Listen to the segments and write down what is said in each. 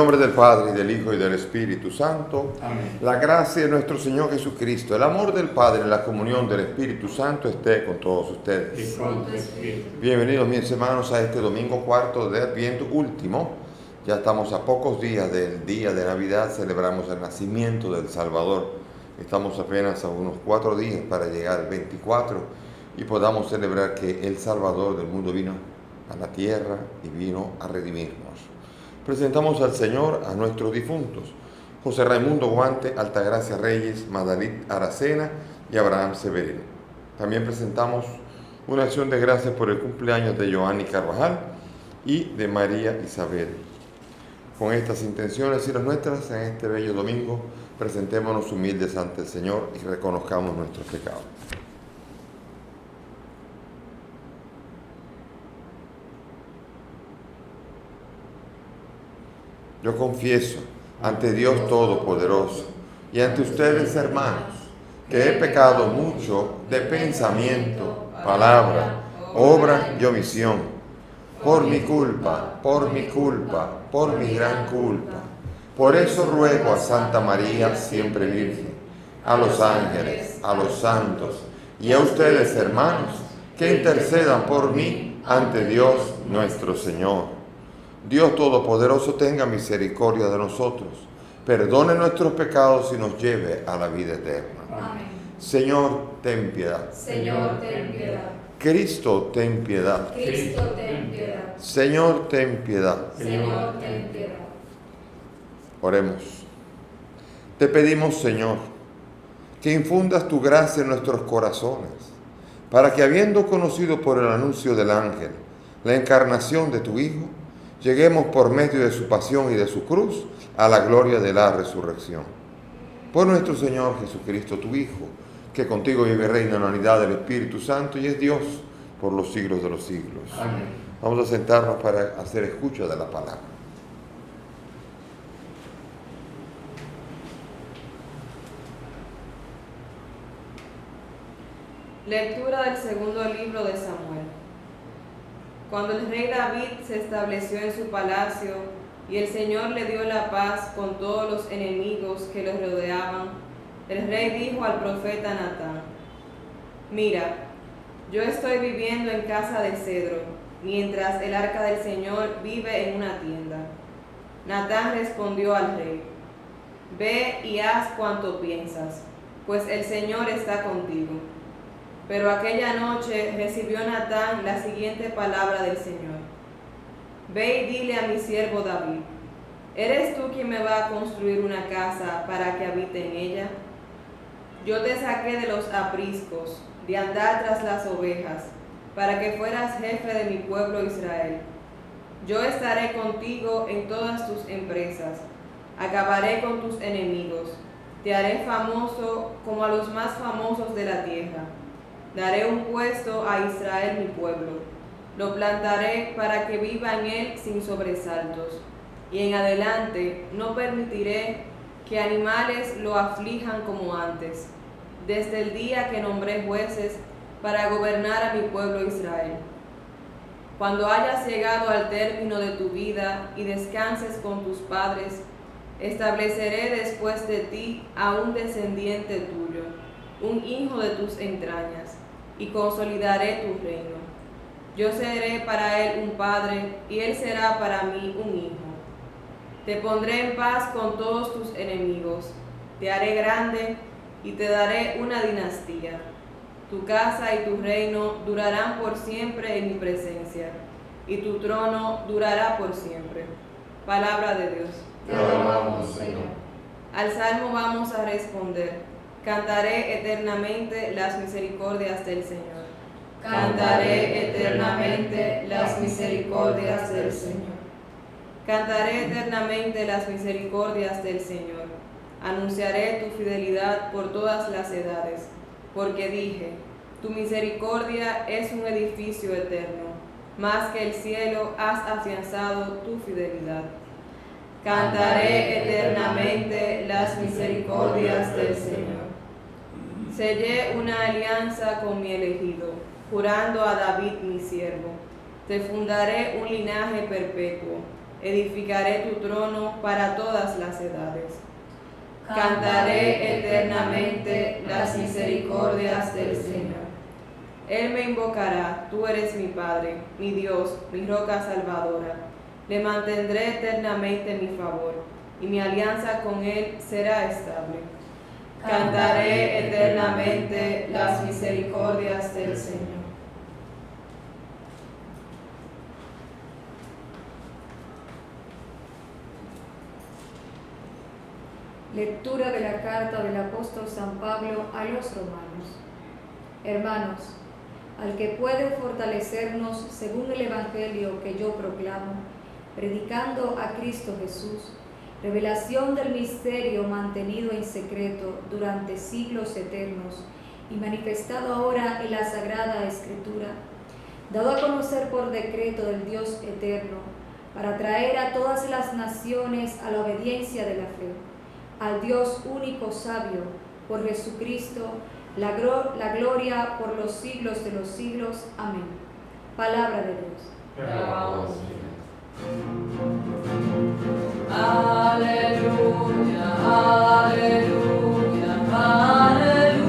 nombre del Padre, y del Hijo, y del Espíritu Santo. Amén. La gracia de nuestro Señor Jesucristo, el amor del Padre y la comunión del Espíritu Santo esté con todos ustedes. Y con tu espíritu. Bienvenidos mis hermanos a este domingo cuarto de Adviento último. Ya estamos a pocos días del día de Navidad, celebramos el nacimiento del Salvador. Estamos apenas a unos 4 días para llegar al 24 y podamos celebrar que el Salvador del mundo vino a la tierra y vino a redimirnos. Presentamos al Señor a nuestros difuntos: José Raimundo Guante, Altagracia Reyes, Madalit Aracena y Abraham Severino. También presentamos una acción de gracias por el cumpleaños de Joanny Carvajal y de María Isabel. Con estas intenciones y las nuestras, en este bello domingo, presentémonos humildes ante el Señor y reconozcamos nuestros pecados. Yo confieso ante Dios Todopoderoso y ante ustedes, hermanos, que he pecado mucho de pensamiento, palabra, obra y omisión, por mi culpa, por mi gran culpa. Por eso ruego a Santa María, siempre Virgen, a los ángeles, a los santos y a ustedes, hermanos, que intercedan por mí ante Dios nuestro Señor. Dios Todopoderoso tenga misericordia de nosotros, perdone nuestros pecados y nos lleve a la vida eterna. Amén. Señor, ten piedad. Señor, ten piedad. Cristo, ten piedad. Cristo, ten piedad. Señor, ten piedad. Señor, ten piedad. Oremos. Te pedimos, Señor, que infundas tu gracia en nuestros corazones, para que, habiendo conocido por el anuncio del ángel la encarnación de tu Hijo, lleguemos por medio de su pasión y de su cruz a la gloria de la resurrección. Por nuestro Señor Jesucristo, tu Hijo, que contigo vive y reina en la unidad del Espíritu Santo y es Dios por los siglos de los siglos. Amén. Vamos a sentarnos para hacer escucha de la palabra. Lectura del segundo libro de Samuel. Cuando el rey David se estableció en su palacio y el Señor le dio la paz con todos los enemigos que lo rodeaban, el rey dijo al profeta Natán: Mira, yo estoy viviendo en casa de cedro, mientras el arca del Señor vive en una tienda. Natán respondió al rey: Ve y haz cuanto piensas, pues el Señor está contigo. Pero aquella noche recibió Natán la siguiente palabra del Señor: Ve y dile a mi siervo David: ¿eres tú quien me va a construir una casa para que habite en ella? Yo te saqué de los apriscos, de andar tras las ovejas, para que fueras jefe de mi pueblo Israel. Yo estaré contigo en todas tus empresas, acabaré con tus enemigos, te haré famoso como a los más famosos de la tierra. Daré un puesto a Israel mi pueblo, lo plantaré para que viva en él sin sobresaltos, y en adelante no permitiré que animales lo aflijan como antes, desde el día que nombré jueces para gobernar a mi pueblo Israel. Cuando hayas llegado al término de tu vida y descanses con tus padres, estableceré después de ti a un descendiente tuyo, un hijo de tus entrañas, y consolidaré tu reino. Yo seré para él un padre, y él será para mí un hijo. Te pondré en paz con todos tus enemigos, te haré grande y te daré una dinastía. Tu casa y tu reino durarán por siempre en mi presencia, y tu trono durará por siempre. Palabra de Dios. Te alabamos, Señor. Al salmo vamos a responder: Cantaré eternamente las misericordias del Señor. Cantaré eternamente las misericordias del Señor. Cantaré eternamente las misericordias del Señor. Anunciaré tu fidelidad por todas las edades, porque dije: tu misericordia es un edificio eterno, más que el cielo has afianzado tu fidelidad. Cantaré eternamente las misericordias del Señor. Sellé una alianza con mi elegido, jurando a David mi siervo: te fundaré un linaje perpetuo. edificaré tu trono para todas las edades. Cantaré eternamente las misericordias del Señor. Él me invocará, tú eres mi Padre, mi Dios, mi roca salvadora. Le mantendré eternamente mi favor, y mi alianza con Él será estable. Cantaré eternamente las misericordias del Señor. Lectura de la carta del apóstol San Pablo a los romanos. Hermanos, al que puede fortalecernos según el evangelio que yo proclamo, predicando a Cristo Jesús, revelación del misterio mantenido en secreto durante siglos eternos y manifestado ahora en la Sagrada Escritura, dado a conocer por decreto del Dios eterno, para traer a todas las naciones a la obediencia de la fe, al Dios único sabio, por Jesucristo, la gloria por los siglos de los siglos. Amén. Palabra de Dios. Alabamos. Aleluya, aleluya, aleluya.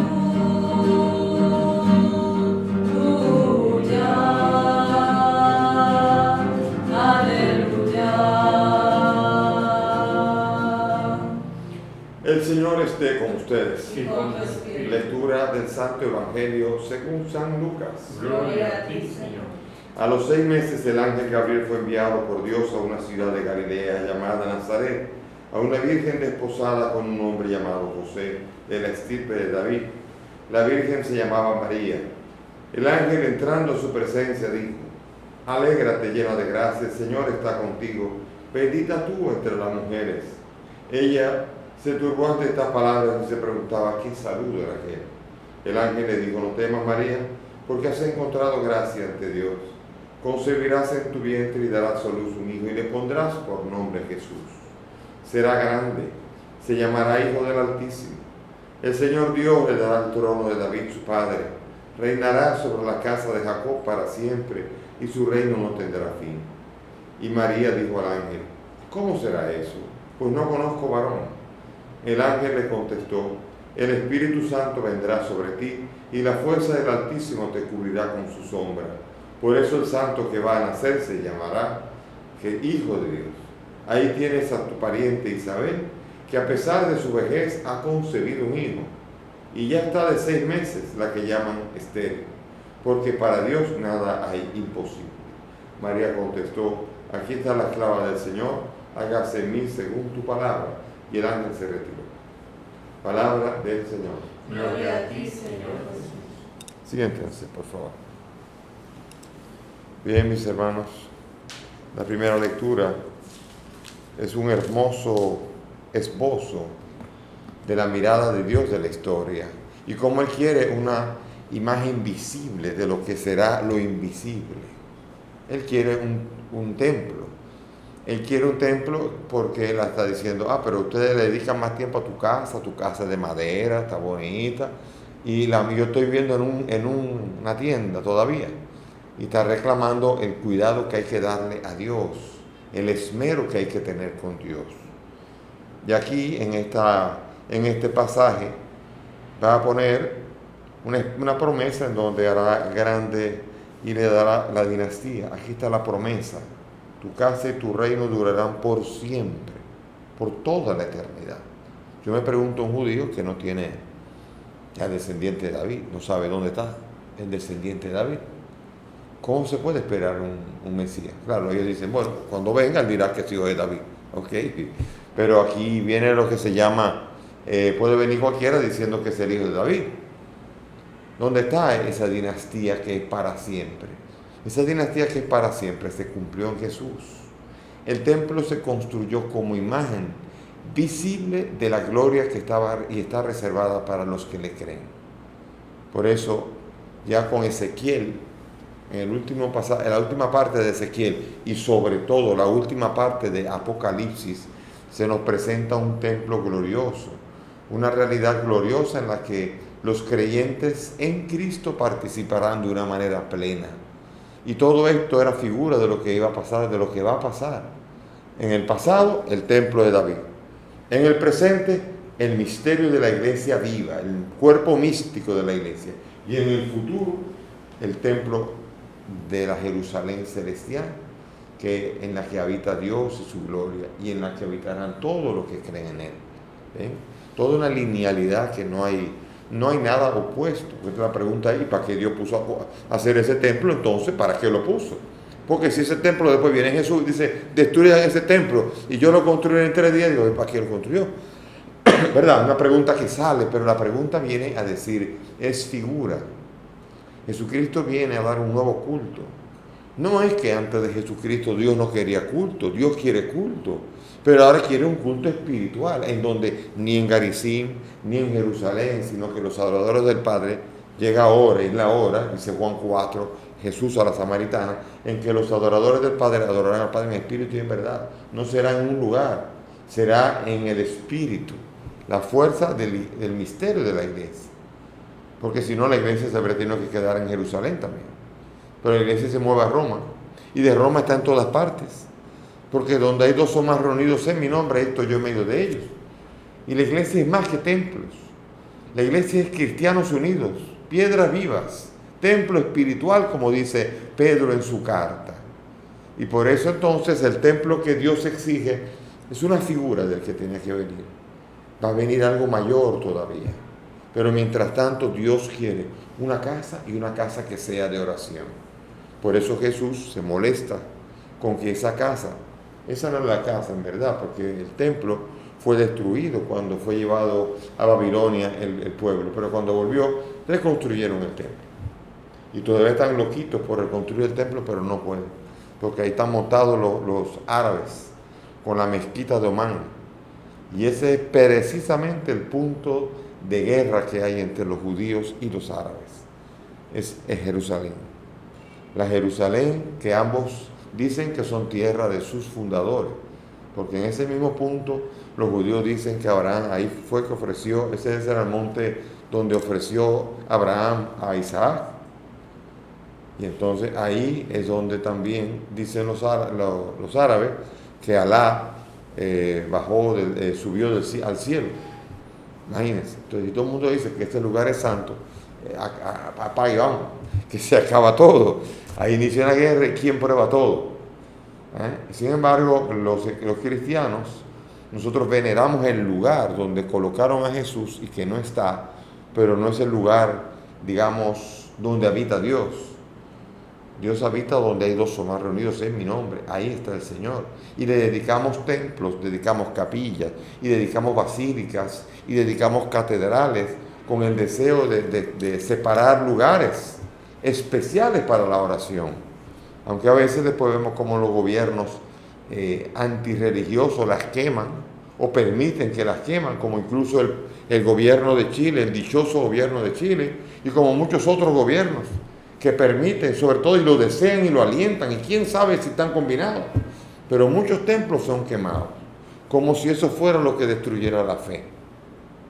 El Señor esté con ustedes. Y con tu espíritu. Lectura del Santo Evangelio según San Lucas. Gloria a ti, Señor. A los 6 meses el ángel Gabriel fue enviado por Dios a una ciudad de Galilea llamada Nazaret, a una virgen desposada con un hombre llamado José, de la estirpe de David. La virgen se llamaba María. El ángel, entrando a su presencia, dijo: Alégrate, llena de gracia, el Señor está contigo, bendita tú entre las mujeres. Ella se turbó ante estas palabras y se preguntaba qué saludo era aquel. El ángel le dijo: No temas, María, porque has encontrado gracia ante Dios. Concebirás en tu vientre y darás a luz un hijo, y le pondrás por nombre Jesús. Será grande, se llamará Hijo del Altísimo. El Señor Dios le dará el trono de David su padre. Reinará sobre la casa de Jacob para siempre, y su reino no tendrá fin. Y María dijo al ángel: ¿Cómo será eso? Pues no conozco varón. El ángel le contestó: El Espíritu Santo vendrá sobre ti, y la fuerza del Altísimo te cubrirá con su sombra. Por eso el santo que va a nacer se llamará Hijo de Dios. Ahí tienes a tu pariente Isabel, que a pesar de su vejez ha concebido un hijo, y ya está de 6 meses, la que llaman estéril, porque para Dios nada hay imposible. María contestó: Aquí está la esclava del Señor, hágase en mí según tu palabra. Y el ángel se retiró. Palabra del Señor. Gloria a ti, Señor Jesús. Siéntense, por favor. Bien, mis hermanos, la primera lectura es un hermoso esbozo de la mirada de Dios de la historia y cómo Él quiere una imagen visible de lo que será lo invisible. Él quiere un templo. Él quiere un templo porque Él está diciendo: pero ustedes le dedican más tiempo a tu casa es de madera, está bonita, y yo estoy viviendo en una tienda todavía, y está reclamando el cuidado que hay que darle a Dios, el esmero que hay que tener con Dios. Y aquí, en este pasaje, va a poner una promesa en donde hará grande y le dará la dinastía. Aquí está la promesa: tu casa y tu reino durarán por siempre, por toda la eternidad. Yo me pregunto a un judío que no tiene ya descendiente de David, no sabe dónde está el descendiente de David. ¿Cómo se puede esperar un Mesías? Claro, ellos dicen: bueno, cuando venga él dirá que es hijo de David. Ok, pero aquí viene lo que se llama, puede venir cualquiera diciendo que es el hijo de David. ¿Dónde está esa dinastía que es para siempre? Esa dinastía que es para siempre se cumplió en Jesús. El templo se construyó como imagen visible de la gloria que está reservada para los que le creen. Por eso, ya con Ezequiel, en la última parte de Ezequiel y sobre todo la última parte de Apocalipsis, se nos presenta un templo glorioso, una realidad gloriosa en la que los creyentes en Cristo participarán de una manera plena. Y todo esto era figura de lo que iba a pasar, de lo que va a pasar. En el pasado, el templo de David. En el presente, el misterio de la iglesia viva, el cuerpo místico de la iglesia. Y en el futuro, el templo de la Jerusalén celestial, en la que habita Dios y su gloria, y en la que habitarán todos los que creen en Él. ¿Ven? Toda una linealidad que no hay nada opuesto. Entonces la pregunta es, ¿para qué Dios puso a hacer ese templo? Entonces, ¿para qué lo puso? Porque si ese templo después viene Jesús y dice, destruyan ese templo, y yo lo construiré en 3 días, digo, ¿para qué lo construyó? ¿Verdad? Una pregunta que sale, pero la pregunta viene a decir, es figura. Jesucristo viene a dar un nuevo culto. No es que antes de Jesucristo Dios no quería culto, Dios quiere culto, pero ahora quiere un culto espiritual, en donde ni en Garizim, ni en Jerusalén, sino que los adoradores del Padre, llega ahora, es la hora, dice Juan 4, Jesús a la samaritana, en que los adoradores del Padre adorarán al Padre en espíritu y en verdad. No será en un lugar, será en el espíritu, la fuerza del misterio de la iglesia. Porque si no, la iglesia se habría tenido que quedar en Jerusalén también. Pero la iglesia se mueve a Roma, y de Roma está en todas partes. Porque donde hay 2 o más reunidos en mi nombre, estoy yo en medio de ellos. Y la iglesia es más que templos. La iglesia es cristianos unidos, piedras vivas, templo espiritual, como dice Pedro en su carta. Y por eso entonces el templo que Dios exige es una figura del que tenía que venir. Va a venir algo mayor todavía. Pero mientras tanto Dios quiere una casa, y una casa que sea de oración. Por eso Jesús se molesta con que esa casa, esa no es la casa en verdad, porque el templo fue destruido cuando fue llevado a Babilonia el pueblo, pero cuando volvió reconstruyeron el templo. Y todavía están loquitos por reconstruir el templo, pero no pueden, porque ahí están montados los árabes con la mezquita de Omán. Y ese es precisamente el punto de guerra que hay entre los judíos y los árabes. Es Jerusalén. La Jerusalén que ambos dicen que son tierra de sus fundadores, porque en ese mismo punto los judíos dicen que Abraham, ahí fue que ofreció, ese era el monte donde ofreció Abraham a Isaac. Y entonces ahí es donde también dicen los árabes que Alá bajó, subió al cielo. Imagínense. Entonces, si todo el mundo dice que este lugar es santo, apague y vamos, que se acaba todo. Ahí inicia la guerra y ¿quién prueba todo? Sin embargo, los cristianos, nosotros veneramos el lugar donde colocaron a Jesús y que no está, pero no es el lugar, digamos, donde habita Dios. Dios habita donde hay 2 o más reunidos en mi nombre. Ahí está el Señor. Y le dedicamos templos, dedicamos capillas, y dedicamos basílicas, y dedicamos catedrales, con el deseo de separar lugares especiales para la oración. Aunque a veces después vemos como los gobiernos antirreligiosos las queman, o permiten que las queman, como incluso el gobierno de Chile, el dichoso gobierno de Chile, y como muchos otros gobiernos que permiten, sobre todo, y lo desean y lo alientan, y quién sabe si están combinados, pero muchos templos son quemados, como si eso fuera lo que destruyera la fe.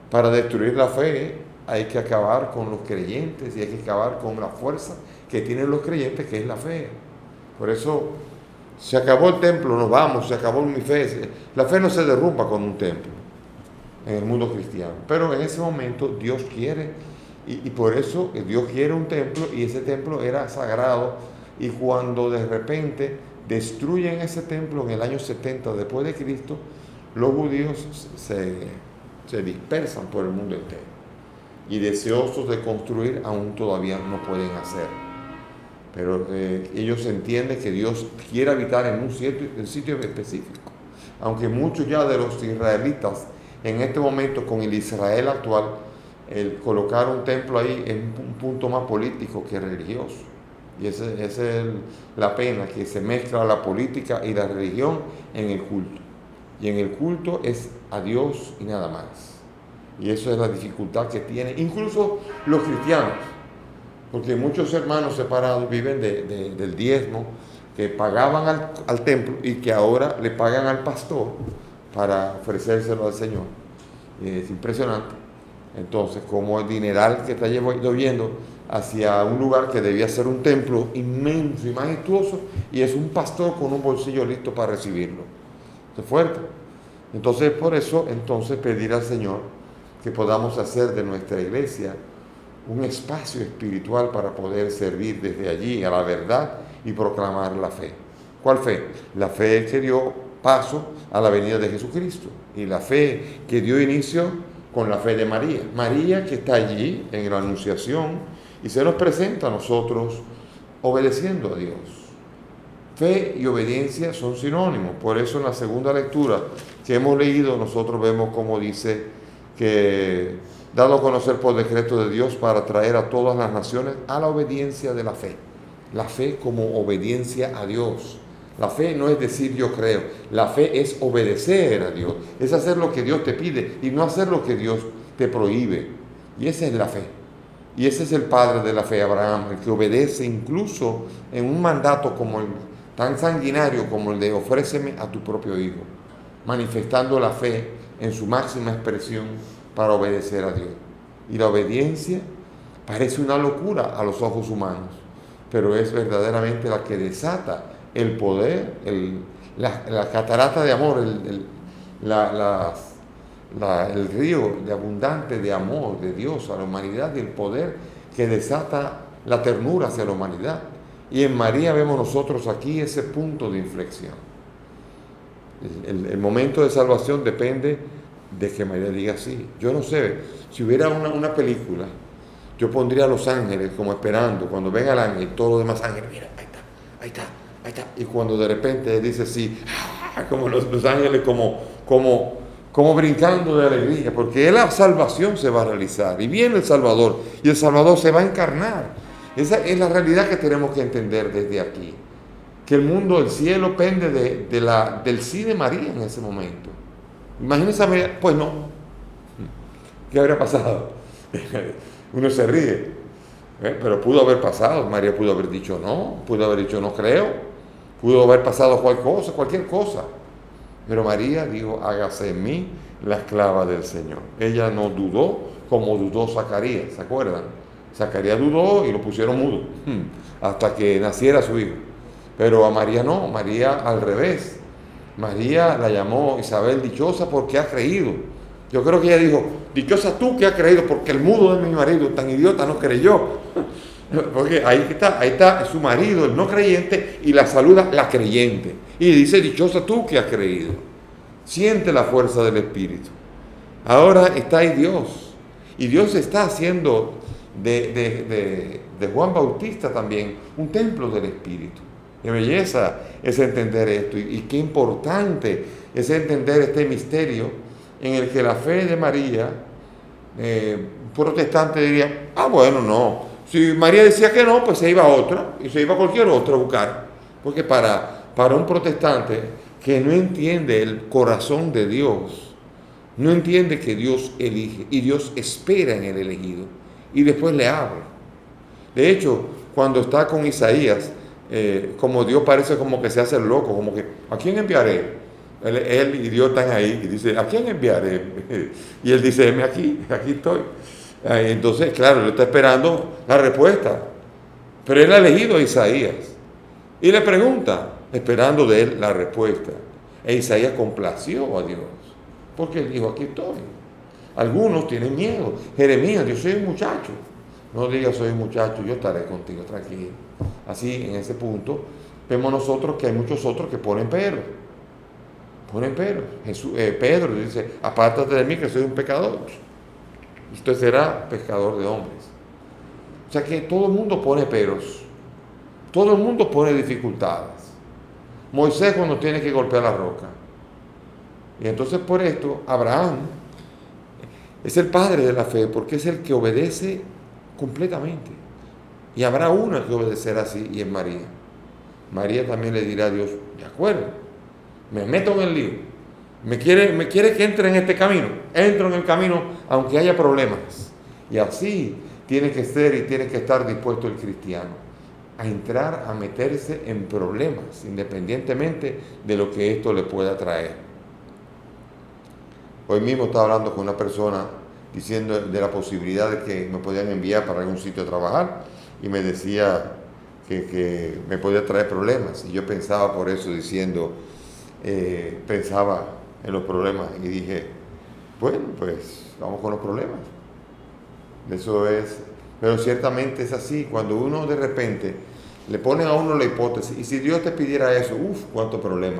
Para destruir la fe hay que acabar con los creyentes, y hay que acabar con la fuerza que tienen los creyentes, que es la fe. Por eso se acabó el templo, nos vamos, se acabó mi fe. La fe no se derrumba con un templo en el mundo cristiano, pero en ese momento Dios quiere. Y por eso Dios quiere un templo, y ese templo era sagrado, y cuando de repente destruyen ese templo en el año 70 después de Cristo, los judíos se dispersan por el mundo entero, y deseosos de construir aún todavía no pueden hacer. Pero ellos entienden que Dios quiere habitar en un sitio específico, aunque muchos ya de los israelitas en este momento, con el Israel actual, el colocar un templo ahí es un punto más político que religioso. Y esa es la pena, que se mezcla la política y la religión en el culto. Y en el culto es a Dios y nada más. Y eso es la dificultad que tienen incluso los cristianos. Porque muchos hermanos separados viven del diezmo, que pagaban al templo y que ahora le pagan al pastor para ofrecérselo al Señor. Es impresionante. Entonces, como el dineral que está lloviendo hacia un lugar que debía ser un templo inmenso y majestuoso, y es un pastor con un bolsillo listo para recibirlo. es fuerte. Entonces, por eso, pedir al Señor que podamos hacer de nuestra iglesia un espacio espiritual para poder servir desde allí a la verdad y proclamar la fe. ¿Cuál fe? La fe que dio paso a la venida de Jesucristo y la fe que dio inicio con la fe de María. María que está allí en la Anunciación y se nos presenta a nosotros obedeciendo a Dios. Fe y obediencia son sinónimos, por eso en la segunda lectura que hemos leído nosotros vemos como dice que dado a conocer por decreto de Dios para traer a todas las naciones a la obediencia de la fe. La fe como obediencia a Dios. La fe no es decir yo creo, la fe es obedecer a Dios, es hacer lo que Dios te pide y no hacer lo que Dios te prohíbe. Y esa es la fe. Y ese es el padre de la fe, Abraham, el que obedece incluso en un mandato como el tan sanguinario como el de ofréceme a tu propio hijo, manifestando la fe en su máxima expresión para obedecer a Dios. Y la obediencia parece una locura a los ojos humanos, pero es verdaderamente la que desata el poder, la catarata de amor, el río de abundante de amor de Dios a la humanidad y el poder que desata la ternura hacia la humanidad. Y en María vemos nosotros aquí ese punto de inflexión. El momento de salvación depende de que María diga sí. Yo no sé, si hubiera una película, yo pondría a los ángeles como esperando, cuando venga el ángel, todos los demás ángeles, mira, ahí está. Y cuando de repente él dice sí, como los ángeles como brincando de alegría, porque la salvación se va a realizar, y viene el Salvador, y el Salvador se va a encarnar. Esa es la realidad que tenemos que entender desde aquí, que el mundo, el cielo pende del sí de María en ese momento. Imagínense a María, pues no, ¿qué habría pasado? Uno se ríe, pero pudo haber pasado. María pudo haber dicho no, pudo haber dicho no creo, pudo haber pasado cualquier cosa, pero María dijo hágase en mí la esclava del Señor. Ella no dudó como dudó Zacarías, ¿se acuerdan? Zacarías dudó y lo pusieron mudo hasta que naciera su hijo, pero a María no, María al revés. María la llamó Isabel dichosa porque ha creído. Yo creo que ella dijo, dichosa tú que has creído, porque el mudo de mi marido tan idiota no creyó. Porque ahí está su marido, el no creyente, y la saluda la creyente. Y dice, dichosa tú que has creído. Siente la fuerza del Espíritu. Ahora está ahí Dios. Y Dios está haciendo de Juan Bautista también un templo del Espíritu. Qué belleza es entender esto y qué importante es entender este misterio en el que la fe de María, un protestante diría, bueno, no, si María decía que no, pues se iba a otra y se iba a cualquier otra a buscar, porque para un protestante que no entiende el corazón de Dios, no entiende que Dios elige y Dios espera en el elegido y después le habla. De hecho, cuando está con Isaías, como Dios parece como que se hace el loco, como que ¿a quién enviaré? Él y Dios están ahí y dice ¿a quién enviaré? Y él dice aquí estoy. Entonces claro, él está esperando la respuesta, pero él ha elegido a Isaías y le pregunta esperando de él la respuesta, e Isaías complació a Dios porque él dijo aquí estoy. Algunos tienen miedo. Jeremías, yo soy un muchacho. No digas soy un muchacho, yo estaré contigo, tranquilo. Así, en ese punto, vemos nosotros que hay muchos otros que ponen peros. Pedro dice, apártate de mí que soy un pecador. Usted será pescador de hombres. O sea que todo el mundo pone peros. Todo el mundo pone dificultades. Moisés cuando tiene que golpear la roca. Y entonces por esto, Abraham es el padre de la fe, porque es el que obedece completamente. Y habrá una que obedecerá así, y es María. María también le dirá a Dios, de acuerdo, me meto en el lío, me quiere que entre en este camino, entro en el camino aunque haya problemas. Y así tiene que ser y tiene que estar dispuesto el cristiano a entrar, a meterse en problemas, independientemente de lo que esto le pueda traer. Hoy mismo estaba hablando con una persona diciendo de la posibilidad de que me podían enviar para algún sitio a trabajar y me decía que me podía traer problemas, y yo pensaba por eso diciendo, pensaba en los problemas y dije, bueno, pues vamos con los problemas. Eso es, pero ciertamente es así. Cuando uno de repente le ponen a uno la hipótesis, y si Dios te pidiera eso, cuánto problema.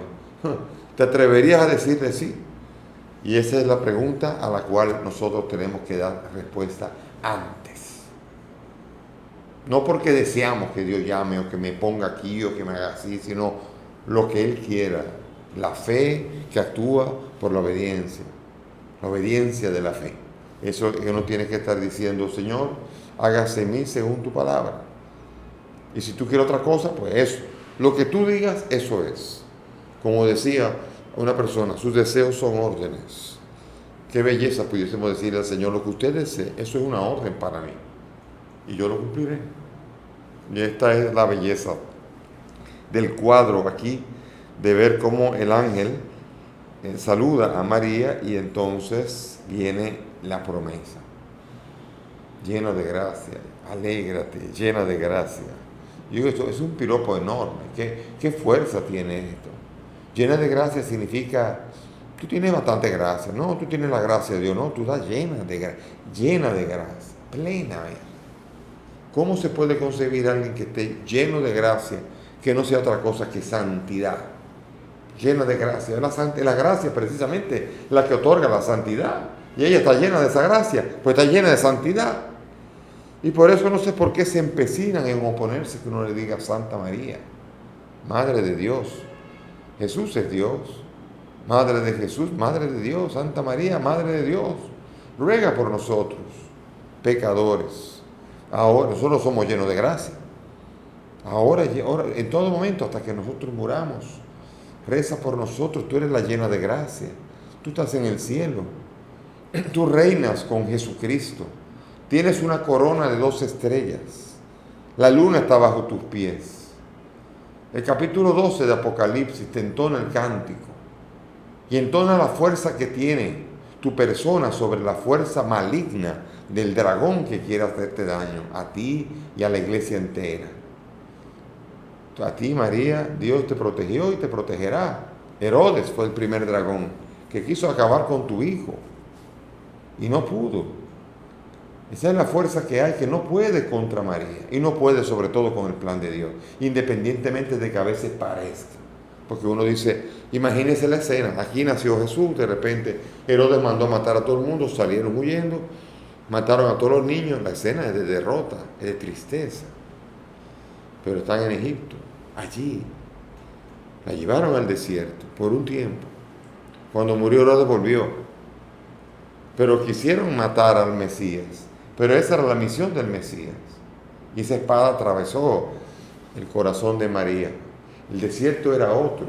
¿Te atreverías a decirle sí? Y esa es la pregunta a la cual nosotros tenemos que dar respuesta antes. No porque deseamos que Dios llame o que me ponga aquí o que me haga así, sino lo que Él quiera. La fe que actúa por la obediencia de la fe. Eso que uno tiene que estar diciendo, Señor, hágase en mí según tu palabra. Y si tú quieres otra cosa, pues eso. Lo que tú digas, eso es. Como decía una persona, sus deseos son órdenes. Qué belleza pudiésemos decirle al Señor, lo que usted desee, eso es una orden para mí. Y yo lo cumpliré. Y esta es la belleza del cuadro aquí, de ver cómo el ángel saluda a María y entonces viene la promesa. Llena de gracia, alégrate, llena de gracia. Yo digo, esto es un piropo enorme. ¿Qué fuerza tiene esto? Llena de gracia significa, tú tienes bastante gracia. No, tú tienes la gracia de Dios. No, tú estás llena de gracia, plenamente. ¿Cómo se puede concebir a alguien que esté lleno de gracia, que no sea otra cosa que santidad? Llena de gracia. Es la gracia precisamente la que otorga la santidad. Y ella está llena de esa gracia, pues está llena de santidad. Y por eso no sé por qué se empecinan en oponerse que uno le diga Santa María, Madre de Dios. Jesús es Dios. Madre de Jesús, Madre de Dios. Santa María, Madre de Dios. Ruega por nosotros, pecadores. Ahora, nosotros somos llenos de gracia. Ahora, en todo momento, hasta que nosotros muramos, reza por nosotros. Tú eres la llena de gracia. Tú estás en el cielo. Tú reinas con Jesucristo. Tienes una corona de 2 estrellas. La luna está bajo tus pies. El capítulo 12 de Apocalipsis te entona el cántico y entona la fuerza que tiene tu persona sobre la fuerza maligna del dragón que quiere hacerte daño, a ti y a la iglesia entera. A ti, María, Dios te protegió y te protegerá. Herodes fue el primer dragón que quiso acabar con tu hijo y no pudo. Esa es la fuerza que hay, que no puede contra María y no puede sobre todo con el plan de Dios, independientemente de que a veces parezca. Porque uno dice, imagínese la escena, aquí nació Jesús, de repente Herodes mandó a matar a todo el mundo, salieron huyendo, mataron a todos los niños, la escena es de derrota, es de tristeza. Pero están en Egipto, allí. La llevaron al desierto por un tiempo. Cuando murió Herodes volvió. Pero quisieron matar al Mesías. Pero esa era la misión del Mesías. Y esa espada atravesó el corazón de María. El desierto era otro.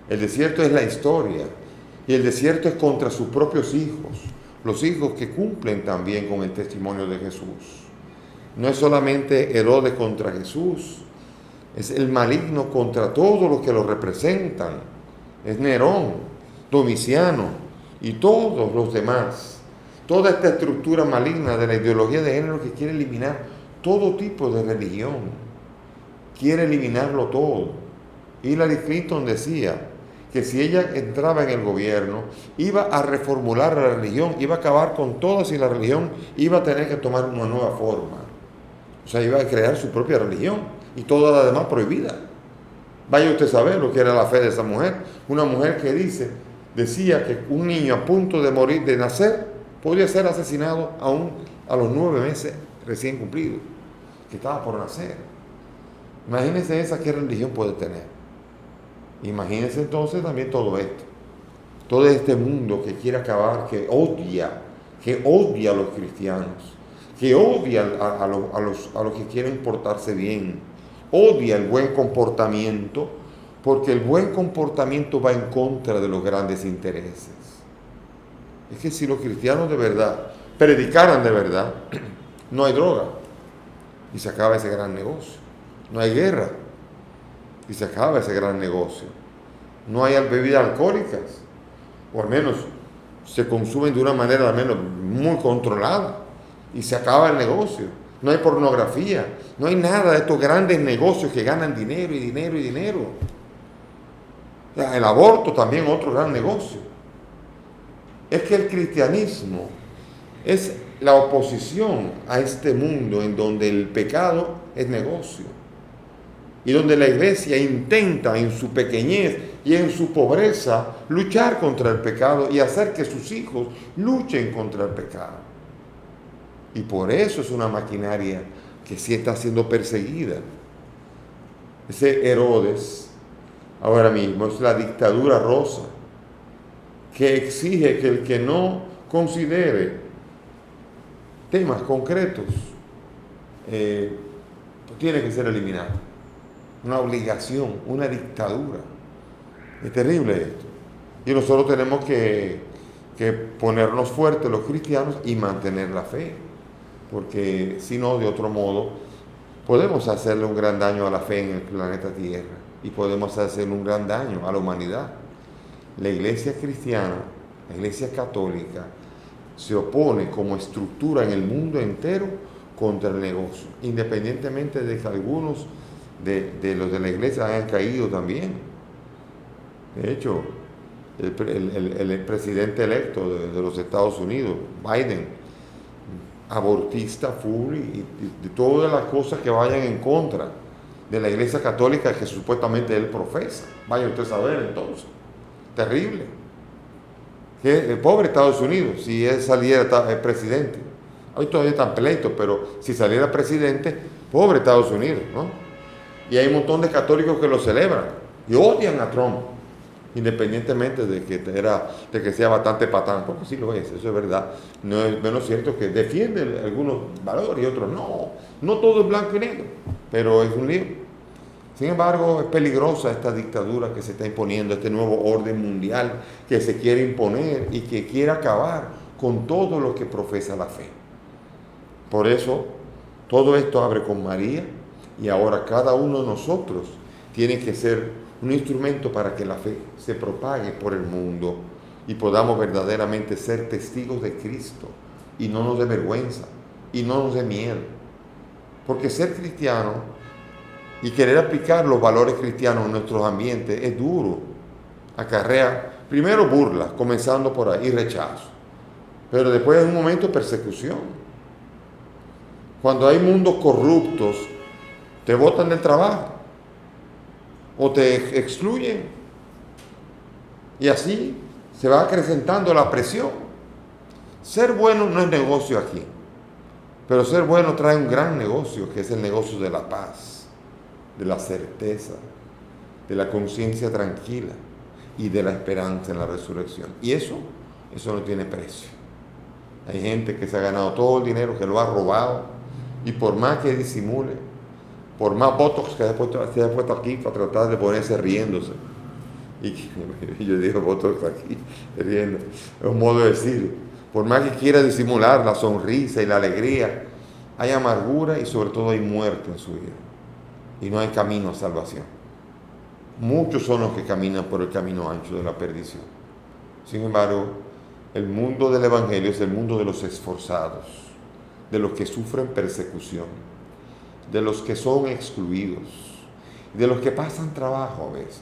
El desierto es la historia. Y el desierto es contra sus propios hijos. Los hijos que cumplen también con el testimonio de Jesús. No es solamente Herodes contra Jesús. Es el maligno contra todos los que lo representan. Es Nerón, Domiciano y todos los demás. Toda esta estructura maligna de la ideología de género que quiere eliminar todo tipo de religión. Quiere eliminarlo todo. Hillary Clinton decía que si ella entraba en el gobierno, iba a reformular la religión, iba a acabar con todas y la religión iba a tener que tomar una nueva forma. O sea, iba a crear su propia religión y toda la demás prohibida. Vaya usted a saber lo que era la fe de esa mujer. Una mujer que decía que un niño a punto de morir, de nacer, podía ser asesinado aún a los 9 meses recién cumplidos, que estaba por nacer. Imagínense esa qué religión puede tener. Imagínense entonces también todo esto. Todo este mundo que quiere acabar, que odia a los cristianos, que odia a los que quieren portarse bien, odia el buen comportamiento, porque el buen comportamiento va en contra de los grandes intereses. Es que si los cristianos de verdad predicaran de verdad, no hay droga y se acaba ese gran negocio. No hay guerra y se acaba ese gran negocio. No hay bebidas alcohólicas, o al menos se consumen de una manera al menos muy controlada y se acaba el negocio. No hay pornografía, no hay nada de estos grandes negocios que ganan dinero y dinero y dinero. El aborto también otro gran negocio. Es que el cristianismo es la oposición a este mundo en donde el pecado es negocio y donde la iglesia intenta en su pequeñez y en su pobreza luchar contra el pecado y hacer que sus hijos luchen contra el pecado. Y por eso es una maquinaria que sí está siendo perseguida. Ese Herodes ahora mismo es la dictadura rosa que exige que el que no considere temas concretos tiene que ser eliminado. Una obligación, una dictadura. Es terrible esto. Y nosotros tenemos que ponernos fuertes los cristianos y mantener la fe. Porque si no, de otro modo, podemos hacerle un gran daño a la fe en el planeta Tierra. Y podemos hacerle un gran daño a la humanidad. La iglesia cristiana, la iglesia católica, se opone como estructura en el mundo entero contra el negocio, independientemente de que algunos de los de la iglesia hayan caído también. De hecho, el presidente electo de los Estados Unidos, Biden, abortista, full y de todas las cosas que vayan en contra de la iglesia católica que supuestamente él profesa. Vaya usted a saber entonces. Terrible. Que el pobre Estados Unidos, si él saliera presidente. Hoy todavía están pleitos, pero si saliera presidente, pobre Estados Unidos, ¿no? Y hay un montón de católicos que lo celebran y odian a Trump, independientemente de que sea bastante patán, porque sí lo es, eso es verdad. No es menos cierto que defiende algunos valores y otros no. No todo es blanco y negro, pero es un lío. Sin embargo, es peligrosa esta dictadura que se está imponiendo, este nuevo orden mundial que se quiere imponer y que quiere acabar con todo lo que profesa la fe. Por eso, todo esto abre con María y ahora cada uno de nosotros tiene que ser un instrumento para que la fe se propague por el mundo y podamos verdaderamente ser testigos de Cristo y no nos dé vergüenza y no nos dé miedo. Porque ser cristiano y querer aplicar los valores cristianos en nuestros ambientes es duro. Acarrea primero burla, comenzando por ahí, rechazo. Pero después en un momento persecución. Cuando hay mundos corruptos, te botan del trabajo o te excluyen. Y así se va acrecentando la presión. Ser bueno no es negocio aquí, pero ser bueno trae un gran negocio, que es el negocio de la paz, de la certeza, de la conciencia tranquila y de la esperanza en la resurrección. Y eso no tiene precio. Hay gente que se ha ganado todo el dinero, que lo ha robado, y por más que disimule, por más botox que se haya puesto aquí para tratar de ponerse riéndose, y yo digo botox aquí, riendo, es un modo de decir, por más que quiera disimular la sonrisa y la alegría, hay amargura y sobre todo hay muerte en su vida. Y no hay camino a salvación. Muchos son los que caminan por el camino ancho de la perdición. Sin embargo, el mundo del Evangelio es el mundo de los esforzados, de los que sufren persecución, de los que son excluidos, de los que pasan trabajo a veces.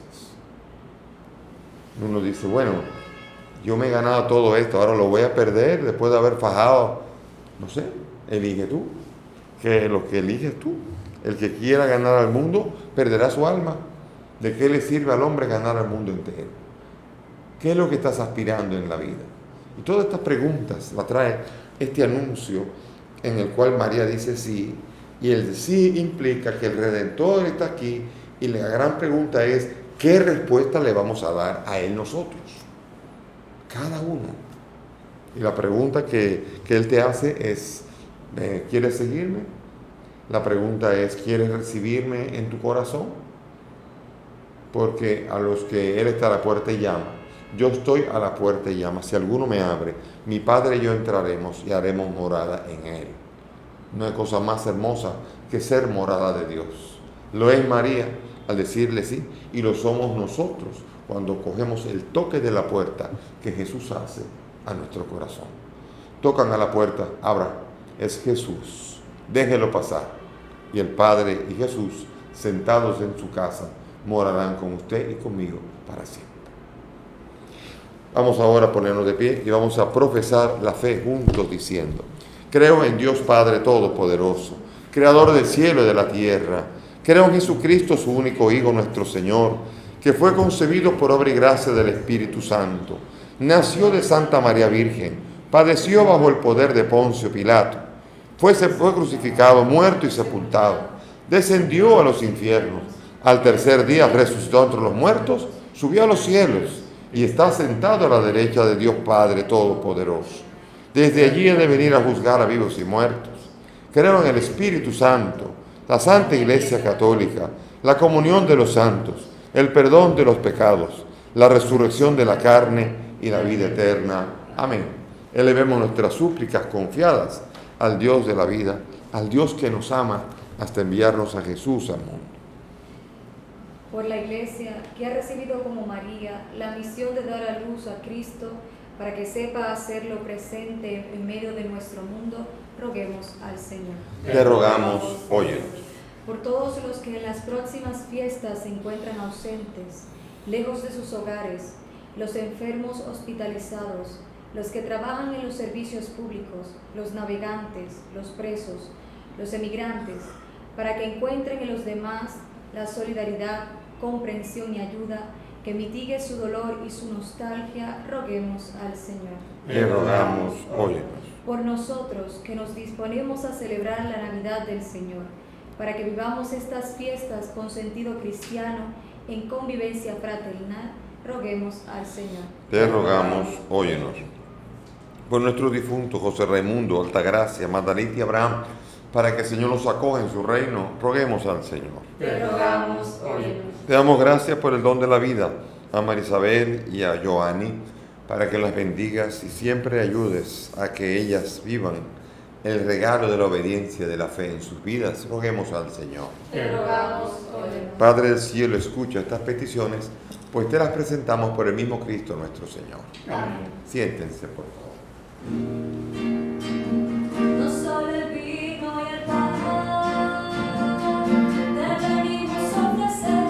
Uno dice, bueno, yo me he ganado todo esto, ahora lo voy a perder después de haber fajado. No sé, elige tú, que lo que eliges tú. El que quiera ganar al mundo perderá su alma. ¿De qué le sirve al hombre ganar al mundo entero? ¿Qué es lo que estás aspirando en la vida? Y todas estas preguntas las trae este anuncio en el cual María dice sí, y el sí implica que el Redentor está aquí, y la gran pregunta es, ¿qué respuesta le vamos a dar a Él nosotros? Cada uno. Y la pregunta que Él te hace es, ¿quieres seguirme? La pregunta es, ¿quieres recibirme en tu corazón? Porque a los que Él está a la puerta y llama, yo estoy a la puerta y llama. Si alguno me abre, mi Padre y yo entraremos y haremos morada en Él. No hay cosa más hermosa que ser morada de Dios. Lo es María al decirle sí, y lo somos nosotros cuando cogemos el toque de la puerta que Jesús hace a nuestro corazón. Tocan a la puerta, abra, es Jesús, déjelo pasar. Y el Padre y Jesús, sentados en su casa, morarán con usted y conmigo para siempre. Vamos ahora a ponernos de pie y vamos a profesar la fe juntos diciendo: creo en Dios Padre Todopoderoso, Creador del cielo y de la tierra. Creo en Jesucristo, su único Hijo, nuestro Señor, que fue concebido por obra y gracia del Espíritu Santo. Nació de Santa María Virgen, padeció bajo el poder de Poncio Pilato, fue crucificado, muerto y sepultado, descendió a los infiernos, al tercer día resucitó entre los muertos, subió a los cielos y está sentado a la derecha de Dios Padre Todopoderoso. Desde allí ha de venir a juzgar a vivos y muertos. Creo en el Espíritu Santo, la Santa Iglesia Católica, la comunión de los santos, el perdón de los pecados, la resurrección de la carne y la vida eterna. Amén. Elevemos nuestras súplicas confiadas al Dios de la vida, al Dios que nos ama hasta enviarnos a Jesús al mundo. Por la Iglesia, que ha recibido como María la misión de dar a luz a Cristo, para que sepa hacerlo presente en medio de nuestro mundo, roguemos al Señor. Te rogamos, óyenos. Por todos los que en las próximas fiestas se encuentran ausentes, lejos de sus hogares, los enfermos hospitalizados, los que trabajan en los servicios públicos, los navegantes, los presos, los emigrantes, para que encuentren en los demás la solidaridad, comprensión y ayuda que mitigue su dolor y su nostalgia, roguemos al Señor. Te rogamos, óyenos. Por nosotros que nos disponemos a celebrar la Navidad del Señor, para que vivamos estas fiestas con sentido cristiano, en convivencia fraternal, roguemos al Señor. Te rogamos, óyenos. Por nuestro difunto José Raimundo, Altagracia, Magdalita y Abraham, para que el Señor los acoja en su reino, roguemos al Señor. Te rogamos, óyenos. Te damos gracias por el don de la vida, a Marisabel y a Joanny, para que las bendigas y siempre ayudes a que ellas vivan el regalo de la obediencia de la fe en sus vidas. Roguemos al Señor. Te rogamos, óyenos. Padre del cielo, escucha estas peticiones, pues te las presentamos por el mismo Cristo nuestro Señor. Amén. Siéntense, por favor. No solo el vino y el pan te venimos a ofrecer,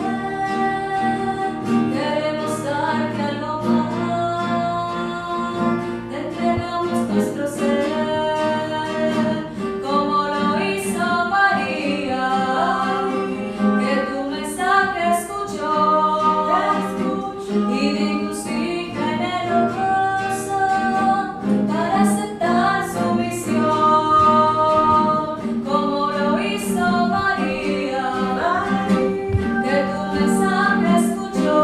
queremos darte algo más, te entregamos nuestro ser, como lo hizo María, que tu mensaje escuchó, y dijo sí generoso, para aceptar su misión, como lo hizo María, que tu mensaje escuchó,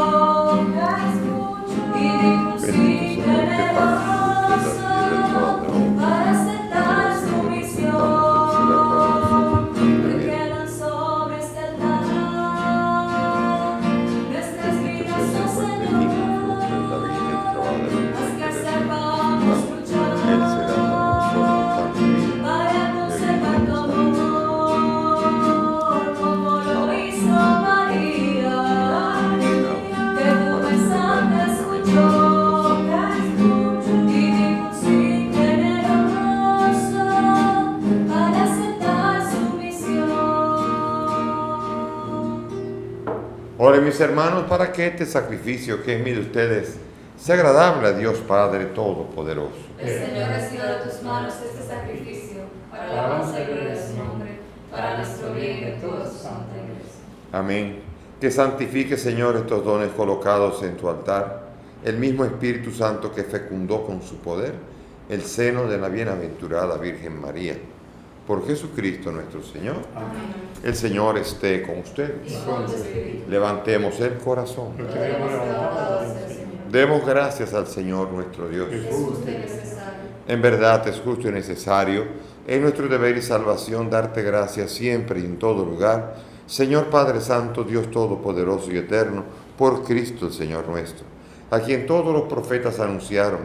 y dijo sí generoso, para aceptar su misión, que quedan sobre este altar nuestras vidas, oh Señor. Haz que sepamos luchar para conservar tu amor, como lo hizo María, que tu mensaje escuchó, y dijo sí generoso, para aceptar su misión. Oren, mis hermanos, para que este sacrificio que es mío de ustedes sea agradable a Dios Padre Todopoderoso. El Señor reciba de tus manos este sacrificio, para la alabanza y gloria de su nombre, para nuestro bien y de toda su santa iglesia. Amén. Que santifique, Señor, estos dones colocados en tu altar, el mismo Espíritu Santo que fecundó con su poder el seno de la bienaventurada Virgen María. Por Jesucristo nuestro Señor. Amén. El Señor esté con ustedes. Y con tu espíritu. Levantemos el corazón. Debemos levantados al Señor. Demos gracias al Señor nuestro Dios. Es justo y necesario. En verdad es justo y necesario, es nuestro deber y salvación darte gracias siempre y en todo lugar, Señor Padre Santo, Dios Todopoderoso y Eterno, por Cristo el Señor nuestro, a quien todos los profetas anunciaron.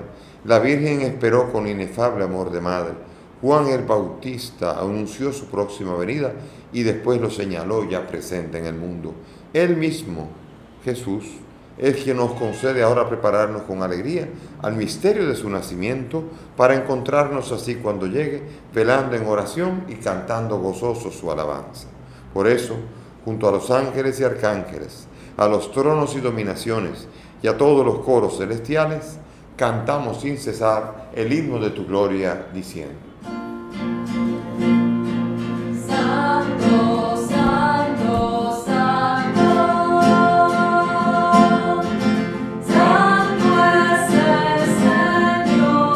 La Virgen esperó con inefable amor de madre. Juan el Bautista anunció su próxima venida y después lo señaló ya presente en el mundo. Él mismo, Jesús, es quien nos concede ahora prepararnos con alegría al misterio de su nacimiento, para encontrarnos así cuando llegue, velando en oración y cantando gozoso su alabanza. Por eso, junto a los ángeles y arcángeles, a los tronos y dominaciones y a todos los coros celestiales, cantamos sin cesar el himno de tu gloria, diciendo: Santo, santo, santo, santo es el Señor,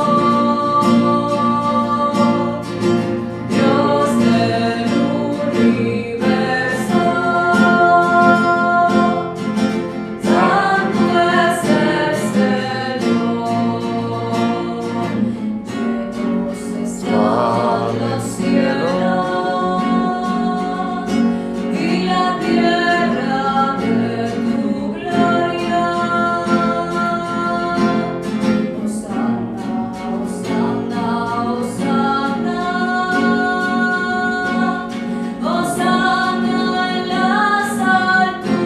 Dios del universo. Santo es el Señor, llenos están los cielos y la tierra de tu gloria. Hosanna, Hosanna, Hosanna, Hosanna en las alturas.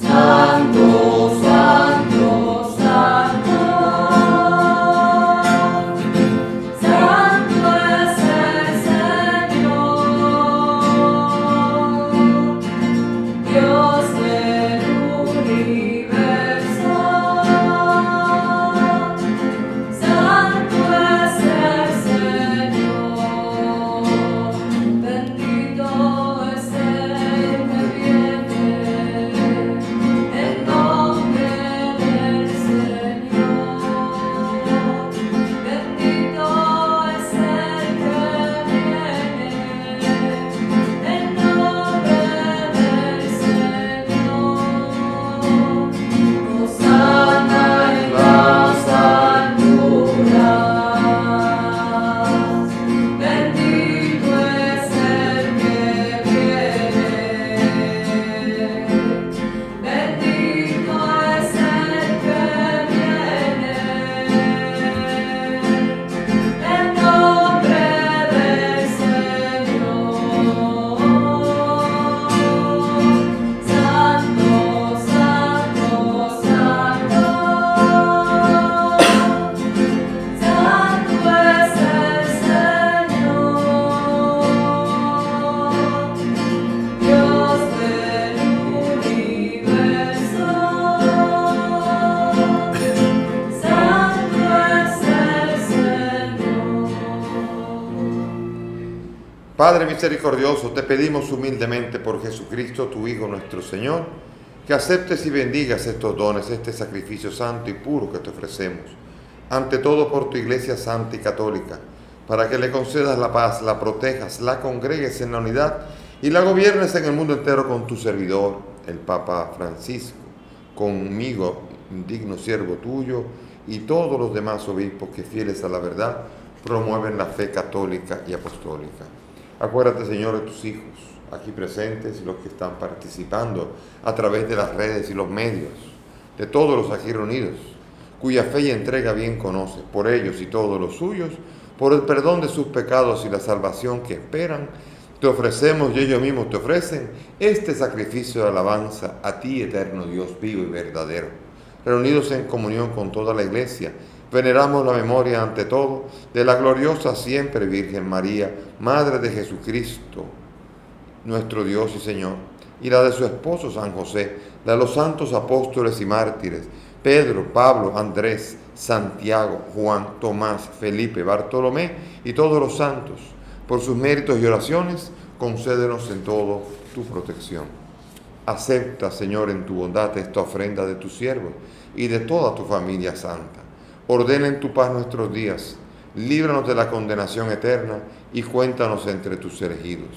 Santo, santo, santo, santo es el Señor, Dios del universo. Santo es el Señor, bendito es el que viene en nombre del Señor. Bendito es el que viene en nombre del Señor. Hosanna en las alturas. Bendito es el que viene. Bendito es el que viene en nombre del Señor. Santo, santo, santo, santo es el Señor, Dios del universo. Santo es el Señor. Padre misericordioso, te pedimos humildemente por Jesucristo, tu Hijo nuestro Señor, que aceptes y bendigas estos dones, este sacrificio santo y puro que te ofrecemos. Ante todo por tu Iglesia santa y católica, para que le concedas la paz, la protejas, la congregues en la unidad y la gobiernes en el mundo entero con tu servidor, el Papa Francisco, conmigo, indigno siervo tuyo, y todos los demás obispos que, fieles a la verdad, promueven la fe católica y apostólica. Acuérdate, Señor, de tus hijos aquí presentes y los que están participando a través de las redes y los medios, de todos los aquí reunidos, cuya fe y entrega bien conoces, por ellos y todos los suyos, por el perdón de sus pecados y la salvación que esperan, te ofrecemos y ellos mismos te ofrecen este sacrificio de alabanza a ti, eterno Dios vivo y verdadero. Reunidos en comunión con toda la Iglesia, veneramos la memoria ante todo de la gloriosa siempre Virgen María, Madre de Jesucristo, nuestro Dios y Señor, y la de su esposo San José, la de los santos apóstoles y mártires, Pedro, Pablo, Andrés, Santiago, Juan, Tomás, Felipe, Bartolomé y todos los santos. Por sus méritos y oraciones, concédenos en todo tu protección. Acepta, Señor, en tu bondad esta ofrenda de tus siervos y de toda tu familia santa. Ordena en tu paz nuestros días, líbranos de la condenación eterna y cuéntanos entre tus elegidos.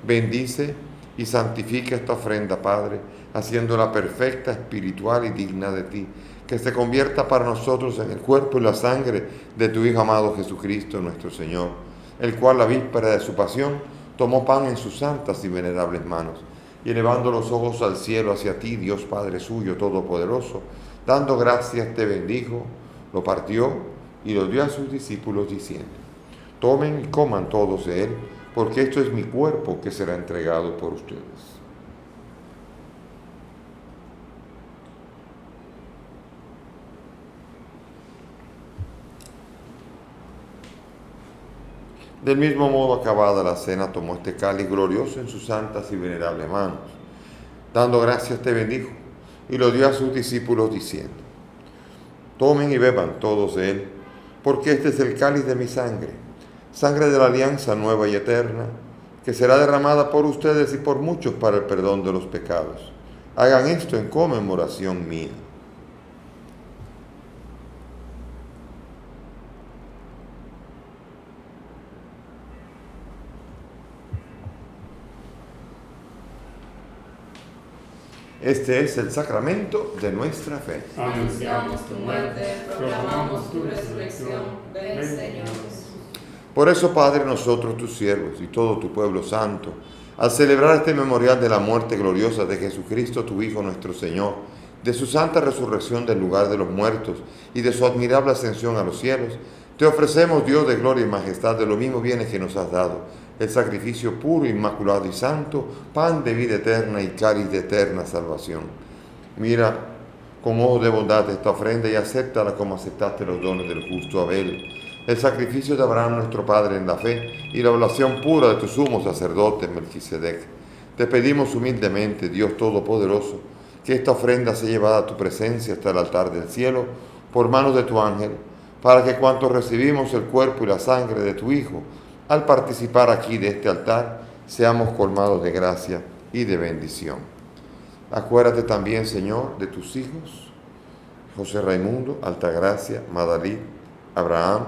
Bendice y santifica esta ofrenda, Padre, haciéndola perfecta, espiritual y digna de ti, que se convierta para nosotros en el cuerpo y la sangre de tu Hijo amado Jesucristo, nuestro Señor, el cual, la víspera de su pasión, tomó pan en sus santas y venerables manos, y elevando los ojos al cielo hacia ti, Dios Padre suyo todopoderoso, dando gracias te bendijo, lo partió y lo dio a sus discípulos diciendo: tomen y coman todos de él, porque esto es mi cuerpo que será entregado por ustedes. Del mismo modo, acabada la cena, tomó este cáliz glorioso en sus santas y venerables manos. Dando gracias, te bendijo y lo dio a sus discípulos diciendo: tomen y beban todos de él, porque este es el cáliz de mi sangre, sangre de la alianza nueva y eterna, que será derramada por ustedes y por muchos para el perdón de los pecados. Hagan esto en conmemoración mía. Este es el sacramento de nuestra fe. Anunciamos tu muerte, proclamamos tu resurrección. Ven, Señor Jesús. Por eso, Padre, nosotros, tus siervos y todo tu pueblo santo, al celebrar este memorial de la muerte gloriosa de Jesucristo, tu Hijo nuestro Señor, de su santa resurrección del lugar de los muertos y de su admirable ascensión a los cielos, te ofrecemos, Dios de gloria y majestad, de los mismos bienes que nos has dado, el sacrificio puro, inmaculado y santo, pan de vida eterna y cáliz de eterna salvación. Mira con ojos de bondad esta ofrenda y acéptala como aceptaste los dones del justo Abel, el sacrificio de Abraham nuestro Padre en la fe y la oblación pura de tu sumo sacerdote Melquisedec. Te pedimos humildemente, Dios Todopoderoso, que esta ofrenda sea llevada a tu presencia hasta el altar del cielo por manos de tu ángel, para que cuantos recibimos el cuerpo y la sangre de tu Hijo, al participar aquí de este altar, seamos colmados de gracia y de bendición. Acuérdate también, Señor, de tus hijos, José Raimundo, Altagracia, Madalí, Abraham,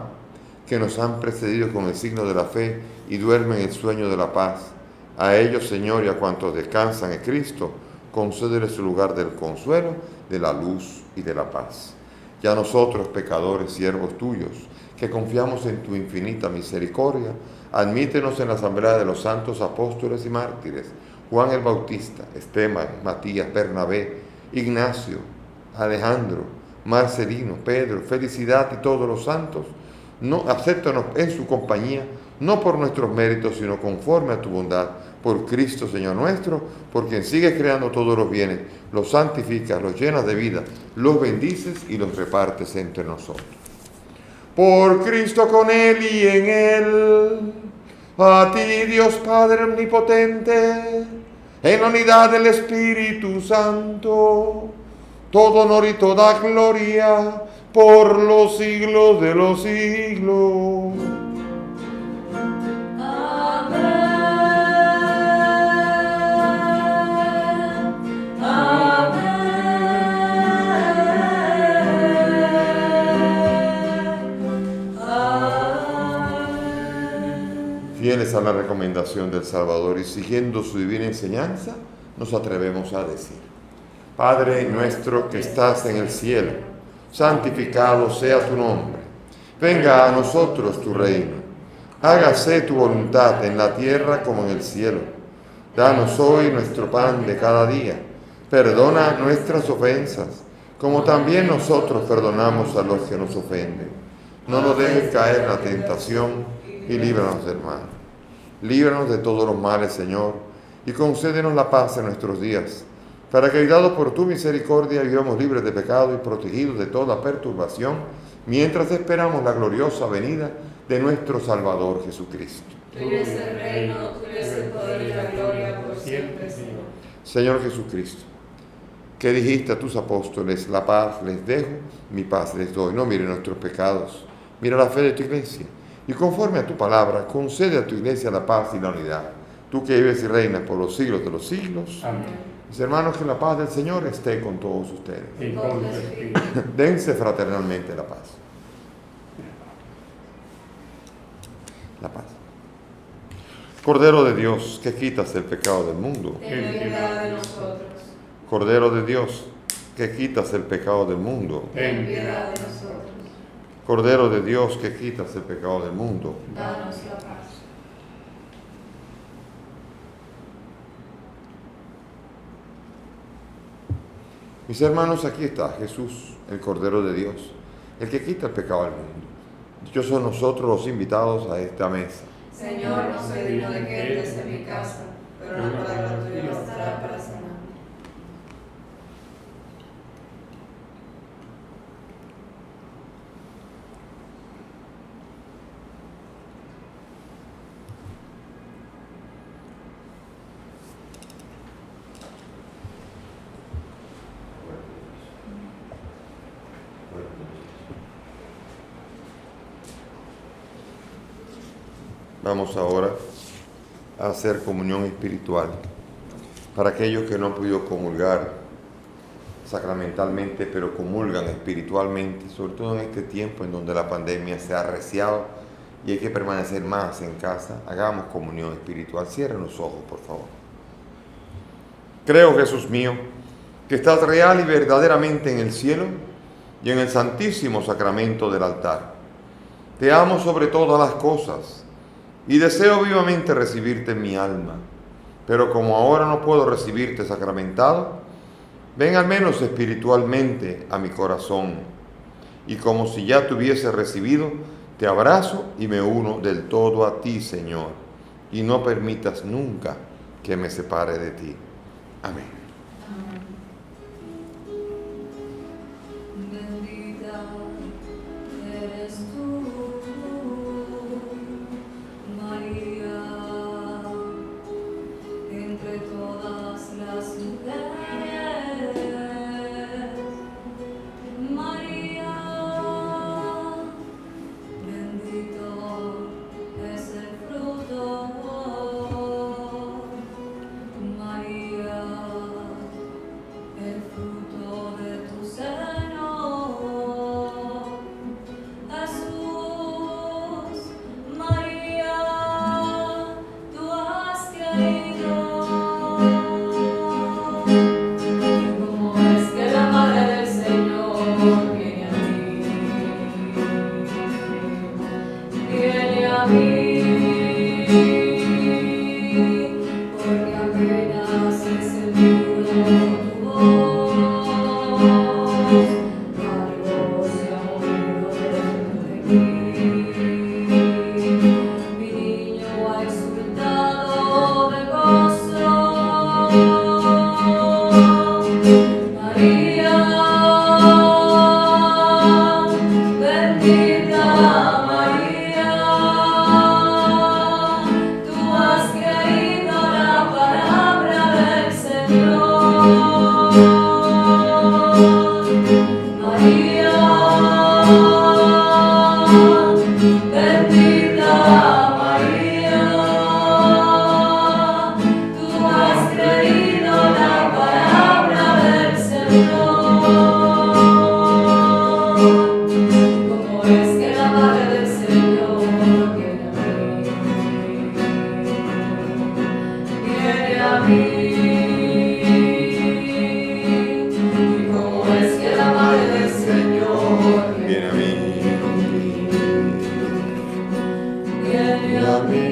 que nos han precedido con el signo de la fe y duermen el sueño de la paz. A ellos, Señor, y a cuantos descansan en Cristo, concédeles su lugar del consuelo, de la luz y de la paz. Y a nosotros, pecadores, siervos tuyos, que confiamos en tu infinita misericordia, admítenos en la asamblea de los santos apóstoles y mártires, Juan el Bautista, Esteban, Matías, Bernabé, Ignacio, Alejandro, Marcelino, Pedro, Felicidad y todos los santos. No, acéptanos en su compañía, no por nuestros méritos, sino conforme a tu bondad, por Cristo Señor nuestro, por quien sigues creando todos los bienes, los santificas, los llenas de vida, los bendices y los repartes entre nosotros. Por Cristo, con Él y en Él, a ti, Dios Padre omnipotente, en la unidad del Espíritu Santo, todo honor y toda gloria por los siglos de los siglos. Fieles a la recomendación del Salvador y siguiendo su divina enseñanza, nos atrevemos a decir: Padre nuestro que estás en el cielo, santificado sea tu nombre. Venga a nosotros tu reino. Hágase tu voluntad en la tierra como en el cielo. Danos hoy nuestro pan de cada día. Perdona nuestras ofensas, como también nosotros perdonamos a los que nos ofenden. No nos dejes caer en la tentación y líbranos del mal. Líbranos de todos los males, Señor, y concédenos la paz en nuestros días, para que, ayudados por tu misericordia, vivamos libres de pecado y protegidos de toda perturbación, mientras esperamos la gloriosa venida de nuestro Salvador Jesucristo. Tuyo es el reino, tuyo es el poder y la gloria por siempre, Señor. Señor Jesucristo, que dijiste a tus apóstoles: la paz les dejo, mi paz les doy. No mire nuestros pecados, mira la fe de tu iglesia, y conforme a tu palabra, concede a tu iglesia la paz y la unidad. Tú que vives y reinas por los siglos de los siglos. Amén. Mis hermanos, que la paz del Señor esté con todos ustedes. Y con tu espíritu. Dense fraternalmente la paz. La paz. Cordero de Dios, que quitas el pecado del mundo. Ten piedad de nosotros. Cordero de Dios, que quitas el pecado del mundo. Ten piedad de nosotros. Cordero de Dios, que quitas el pecado del mundo. Danos la paz. Mis hermanos, aquí está Jesús, el Cordero de Dios, el que quita el pecado del mundo. Dichosos son nosotros los invitados a esta mesa. Señor, no soy digno de que entres en mi casa, pero una palabra tuya bastará para sanar. Vamos ahora a hacer comunión espiritual. Para aquellos que no han podido comulgar sacramentalmente, pero comulgan espiritualmente, sobre todo en este tiempo en donde la pandemia se ha arreciado y hay que permanecer más en casa, hagamos comunión espiritual. Cierren los ojos, por favor. Creo, Jesús mío, que estás real y verdaderamente en el cielo y en el santísimo sacramento del altar. Te amo sobre todas las cosas y deseo vivamente recibirte en mi alma, pero como ahora no puedo recibirte sacramentado, ven al menos espiritualmente a mi corazón, y como si ya te hubiese recibido, te abrazo y me uno del todo a ti, Señor, y no permitas nunca que me separe de ti. Amén. Bendita eres tú, María, entre todas las mujeres. María, bendito es el fruto. María, el fruto de tu seno. Jesús, María, tú has querido. ¿Cómo es que la madre del Señor viene a mí? Viene a mí, porque apenas he sentido tu voz, algo se ha movido dentro de mí. Mi niño ha exultado de gozo. María, bendita María, tú has creído la palabra del Señor. María, bendita María, tú has creído la palabra del Señor. ¿Cómo es que la madre del Señor viene a mí? Viene a mí. ¿Y cómo es que la madre del Señor Viene a mí. viene a mí?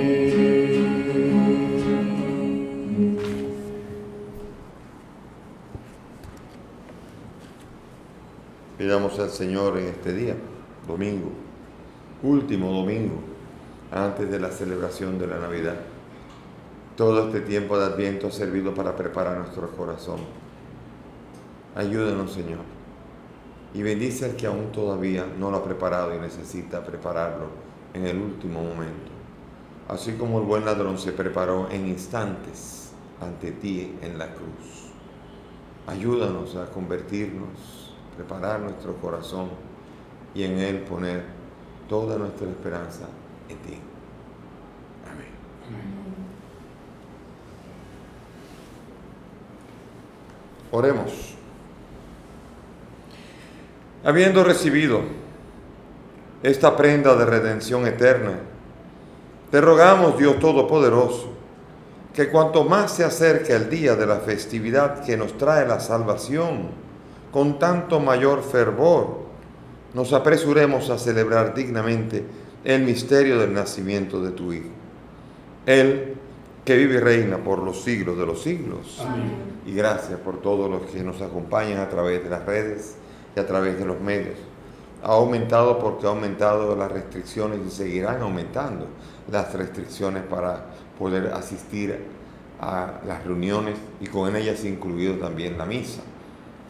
Pidamos al Señor en este día, domingo, último domingo, antes de la celebración de la Navidad. Todo este tiempo de Adviento ha servido para preparar nuestro corazón. Ayúdanos, Señor, y bendice al que aún todavía no lo ha preparado y necesita prepararlo en el último momento. Así como el buen ladrón se preparó en instantes ante ti en la cruz. Ayúdanos a convertirnos, preparar nuestro corazón y en él poner toda nuestra esperanza en ti. Amén. Oremos. Habiendo recibido esta prenda de redención eterna, te rogamos, Dios Todopoderoso, que cuanto más se acerque el día de la festividad que nos trae la salvación, con tanto mayor fervor, nos apresuremos a celebrar dignamente el misterio del nacimiento de tu Hijo. Él, que vive y reina por los siglos de los siglos. Amén. Y gracias por todos los que nos acompañan a través de las redes y a través de los medios. Ha aumentado porque ha aumentado las restricciones y seguirán aumentando las restricciones para poder asistir a las reuniones y con ellas incluido también la misa.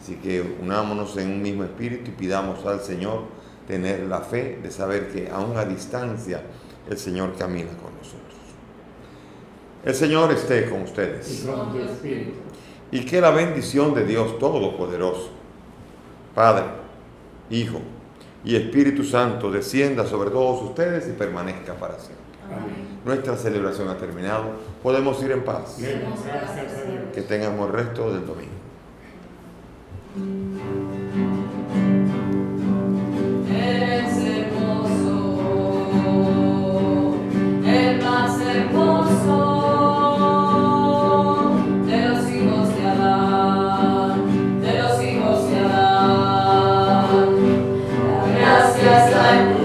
Así que unámonos en un mismo espíritu y pidamos al Señor tener la fe de saber que aún a distancia el Señor camina con nosotros. El Señor esté con ustedes. Y con tu espíritu. Y que la bendición de Dios Todopoderoso, Padre, Hijo y Espíritu Santo descienda sobre todos ustedes y permanezca para siempre. Amén. Nuestra celebración ha terminado. Podemos ir en paz. Demos gracias a Dios. Que tengamos el resto del domingo. Eres hermoso, el más hermoso de los hijos de Adán, de los hijos de Adán. La gracia está en